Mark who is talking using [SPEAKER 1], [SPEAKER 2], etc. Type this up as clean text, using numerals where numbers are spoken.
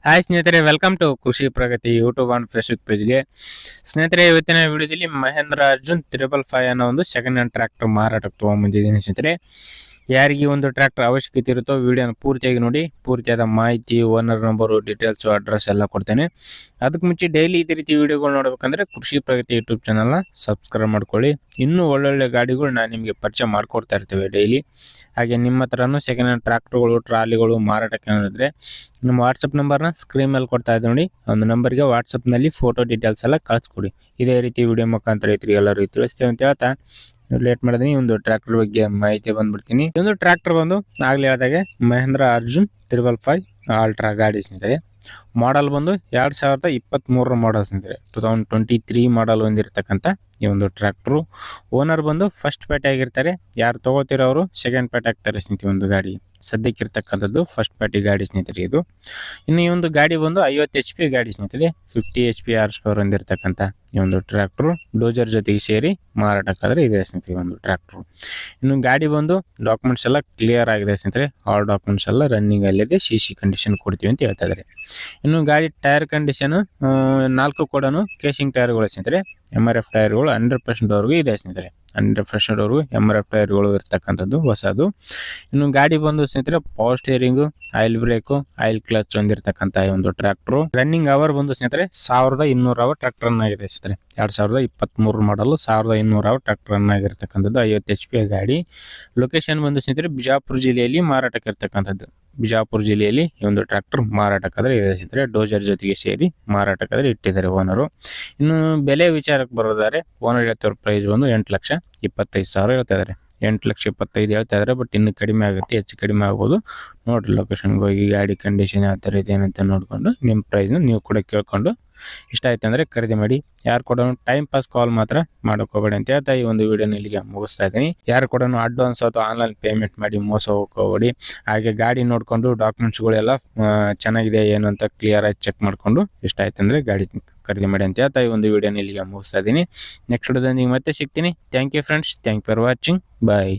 [SPEAKER 1] Hi ಸ್ನೇಹಿತರೆ, welcome to ಕೃಷಿ ಪ್ರಗತಿ YouTube and Facebook ಪೇಜ್ಗೆ. ಸ್ನೇಹಿತರೆ, ಇವತ್ತಿನ ವಿಡಿಯೋದಲ್ಲಿ ಮಹೇಂದ್ರ ಅರ್ಜುನ್ 555 ಅನ್ನೋ ಒಂದು ಸೆಕೆಂಡ್ ಹ್ಯಾಂಡ್ ಟ್ರ್ಯಾಕ್ಟರ್ ಮಾರಾಟಕ್ಕೆ ತಗೊಂಡ್ಬಂದಿದ್ದೀನಿ ಸ್ನೇಹಿತರೆ. ಯಾರಿಗೆ ಒಂದು ಟ್ರ್ಯಾಕ್ಟರ್ ಅವಶ್ಯಕತೆ ಇರುತ್ತೋ ವಿಡಿಯೋನ ಪೂರ್ತಿಯಾಗಿ ನೋಡಿ. ಪೂರ್ತಿಯಾದ ಮಾಹಿತಿ, ಓನರ್ ನಂಬರು, ಡೀಟೇಲ್ಸು, ಅಡ್ರೆಸ್ ಎಲ್ಲ ಕೊಡ್ತೇನೆ. ಅದಕ್ಕೆ ಮುಂಚೆ ಡೈಲಿ ಇದೇ ರೀತಿ ವಿಡಿಯೋಗಳು ನೋಡಬೇಕಂದ್ರೆ ಕೃಷಿ ಪ್ರಗತಿ ಯೂಟ್ಯೂಬ್ ಚಾನಲ್ನ ಸಬ್ಸ್ಕ್ರೈಬ್ ಮಾಡ್ಕೊಳ್ಳಿ. ಇನ್ನೂ ಒಳ್ಳೊಳ್ಳೆ ಗಾಡಿಗಳು ನಾನು ನಿಮಗೆ ಪರಿಚಯ ಮಾಡ್ಕೊಡ್ತಾ ಇರ್ತೇವೆ ಡೈಲಿ. ಹಾಗೆ ನಿಮ್ಮ ಹತ್ರನೂ ಸೆಕೆಂಡ್ ಹ್ಯಾಂಡ್ ಟ್ರ್ಯಾಕ್ಟರ್ಗಳು, ಟ್ರಾಲಿಗಳು ಮಾರಾಟಕ್ಕೆ ಏನಿದ್ರೆ ನಮ್ಮ ವಾಟ್ಸಪ್ ನಂಬರ್ನ ಸ್ಕ್ರೀನ್ ಮೇಲೆ ಕೊಡ್ತಾ ಇದ್ದೀವಿ ನೋಡಿ. ಒಂದು ನಂಬರ್ಗೆ ವಾಟ್ಸಪ್ನಲ್ಲಿ ಫೋಟೋ ಡೀಟೇಲ್ಸ್ ಎಲ್ಲ ಕಳಿಸ್ಕೊಡಿ. ಇದೇ ರೀತಿ ವಿಡಿಯೋ ಮುಖಾಂತರ ರೈತರಿಗೆ ಎಲ್ಲರೂ ತಿಳಿಸ್ತೇವೆ ಅಂತ ಹೇಳ್ತಾ ಲೇಟ್ ಮಾಡಿದೀನಿ. ಒಂದು ಟ್ರ್ಯಾಕ್ಟರ್ ಬಗ್ಗೆ ಮಾಹಿತಿ ಬಂದ್ಬಿಡ್ತೀನಿ. ಒಂದು ಟ್ರ್ಯಾಕ್ಟರ್ ಬಂದು ಆಗ್ಲೇ ಹೇಳಿದಾಗೆ ಮಹೇಂದ್ರ ಅರ್ಜುನ್ 555 ಅಲ್ಟ್ರಾ ಗಾಡಿ ಸ್ನೇಹಿತರೆ. ಮಾಡಲ್ ಬಂದು 2023 ಮಾಡಲ್ ಸ್ನೇಹಿತರೆ. 2023 ಮಾಡಲ್ ಹೊಂದಿರತಕ್ಕಂಥ ಈ ಒಂದು ಟ್ರ್ಯಾಕ್ಟರ್. ಓನರ್ ಬಂದು ಫಸ್ಟ್ ಪೇಟೆ ಆಗಿರ್ತಾರೆ. ಯಾರು ತಗೋತಿರೋ ಅವರು ಸೆಕೆಂಡ್ ಪೇಟೆ ಆಗ್ತಾರೆ ಸ್ನೇಹಿತರೆ. ಒಂದು ಗಾಡಿ ಸದ್ಯಕ್ಕಿರ್ತಕ್ಕಂಥದ್ದು ಫಸ್ಟ್ ಪಾರ್ಟಿ ಗಾಡಿ ಸ್ನೇಹಿತರೆ ಇದು. ಇನ್ನು ಈ ಒಂದು ಗಾಡಿ ಬಂದು 50 HP ಗಾಡಿ ಸ್ನೇಹಿತರೆ. 50 HP ಹಾರ್ಸ್ ಪವರ್ ಹೊಂದಿರತಕ್ಕಂಥ ಈ ಒಂದು ಟ್ರ್ಯಾಕ್ಟರ್ ಡೋಜರ್ ಜೊತೆಗೆ ಸೇರಿ ಮಾರಾಟಕ್ಕಾದ್ರೆ ಇದೆ ಸ್ನೇಹಿತರೆ ಒಂದು ಟ್ರ್ಯಾಕ್ಟರ್. ಇನ್ನು ಗಾಡಿ ಬಂದು ಡಾಕ್ಯುಮೆಂಟ್ಸ್ ಎಲ್ಲ ಕ್ಲಿಯರ್ ಆಗಿದೆ ಸ್ನೇಹಿತರೆ. ಆಲ್ ಡಾಕ್ಯುಮೆಂಟ್ಸ್ ಎಲ್ಲ ರನ್ನಿಂಗ್ ಅಲ್ಲಿದೆ. CC ಕಂಡೀಷನ್ ಕೊಡ್ತೀವಿ ಅಂತ ಹೇಳ್ತಾ ಇದ್ದಾರೆ. ಇನ್ನು ಗಾಡಿ ಟೈರ್ ಕಂಡೀಷನ್ 4 ಕೂಡ ಕೇಸಿಂಗ್ ಟೈರ್ಗಳು ಸ್ನೇಹಿತರೆ. MRF ಟೈರ್ಗಳು 100% ವರೆಗೂ ಇದೆ ಸ್ನೇಹಿತರೆ. 100% ವರೆಗೂ MRF ಟೈರ್ಗಳು ಇರ್ತಕ್ಕಂಥದ್ದು ಹೊಸದು. ಇನ್ನು ಗಾಡಿ ಬಂದು ಸ್ನೇಹಿತರೆ power steering, oil break, oil clutch ಹೊಂದಿರತಕ್ಕಂಥ ಈ ಒಂದು ಟ್ರ್ಯಾಕ್ಟರ್. ರನ್ನಿಂಗ್ ಅವರ್ ಬಂದು ಸ್ನೇಹಿತರೆ 1200 ಅವರ್ ಟ್ರ್ಯಾಕ್ಟರ್ ರನ್ ಆಗಿದೆ ಸ್ನೇಹಿತರೆ. 2023 ಮಾಡಲು 1200 ಅವರ್ ಟ್ರ್ಯಾಕ್ಟರ್ ರನ್ ಆಗಿರ್ತಕ್ಕಂಥದ್ದು 50 HP ಗಾಡಿ. ಲೊಕೇಶನ್ ಬಂದು ಸ್ನೇಹಿತರೆ ಬಿಜಾಪುರ ಜಿಲ್ಲೆಯಲ್ಲಿ ಮಾರಾಟಕ್ಕೆ ಇರ್ತಕ್ಕಂಥದ್ದು. ಬಿಜಾಪುರ ಜಿಲ್ಲೆಯಲ್ಲಿ ಈ ಒಂದು ಟ್ರ್ಯಾಕ್ಟರ್ ಮಾರಾಟಕ್ಕಾದ್ರೆ ಇದೆ ಸ್ನೇಹಿತರೆ. ಡೋಜರ್ ಜೊತೆಗೆ ಸೇರಿ ಮಾರಾಟಕ್ಕಾದ್ರೆ ಇಟ್ಟಿದ್ದಾರೆ ಓನರು. ಇನ್ನು ಬೆಲೆ ವಿಚಾರಕ್ಕೆ ಬರೋದಾದ್ರೆ ಓನರ್ ಹೇಳ್ತಿರೋ ಪ್ರೈಸ್ ಬಂದು 8,25,000 ಹೇಳ್ತಾ ಇದ್ದಾರೆ. 8,25,000 ಹೇಳ್ತಾ ಇದ್ದಾರೆ. ಬಟ್ ಇನ್ನು ಕಡಿಮೆ ಆಗುತ್ತೆ, ಹೆಚ್ಚು ಕಡಿಮೆ ಆಗ್ಬೋದು. ನೋಡ್ರಿ ಲೊಕೇಶನ್ಗೆ ಹೋಗಿ ಗಾಡಿ ಕಂಡೀಷನ್ ಯಾವ ಥರ ಇದೆ ಏನಂತ ನೋಡಿಕೊಂಡು ನಿಮ್ಮ ಪ್ರೈಸ್ನ ನೀವು ಕೂಡ ಕೇಳ್ಕೊಂಡು ಇಷ್ಟ ಆಯ್ತು ಅಂದರೆ ಖರೀದಿ ಮಾಡಿ. ಯಾರು ಕೂಡ ಟೈಮ್ ಪಾಸ್ ಕಾಲ್ ಮಾತ್ರ ಮಾಡೋಕೋಬೇಡಿ ಅಂತ ಹೇಳ್ತಾ ಈ ಒಂದು ವಿಡಿಯೋನ ಇಲ್ಲಿಗೆ ಮುಗಿಸ್ತಾ ಇದ್ದೀನಿ. ಯಾರು ಕೂಡ ಅಡ್ವಾನ್ಸ್ ಅಥವಾ ಆನ್ಲೈನ್ ಪೇಮೆಂಟ್ ಮಾಡಿ ಮೋಸ ಹೋಗ್ಕೋಬೇಡಿ. ಹಾಗೆ ಗಾಡಿ ನೋಡಿಕೊಂಡು ಡಾಕ್ಯುಮೆಂಟ್ಸ್ಗಳೆಲ್ಲ ಚೆನ್ನಾಗಿದೆ ಏನು ಅಂತ ಕ್ಲಿಯರ್ ಆಗಿ ಚೆಕ್ ಮಾಡಿಕೊಂಡು ಇಷ್ಟ ಆಯ್ತು ಅಂದರೆ ಗಾಡಿ ಖರೀದಿ ಮಾಡಿ ಅಂತ ಹೇಳ್ತಾ ಈ ಒಂದು ವಿಡಿಯೋನ ಇಲ್ಲಿಗೆ ಮುಗಿಸ್ತಾ ಇದ್ದೀನಿ. ನೆಕ್ಸ್ಟ್ ವಿಡಿಯೋದಲ್ಲಿ ಮತ್ತೆ ಸಿಗ್ತೀನಿ. Thank you friends. Thank you for watching. Bye.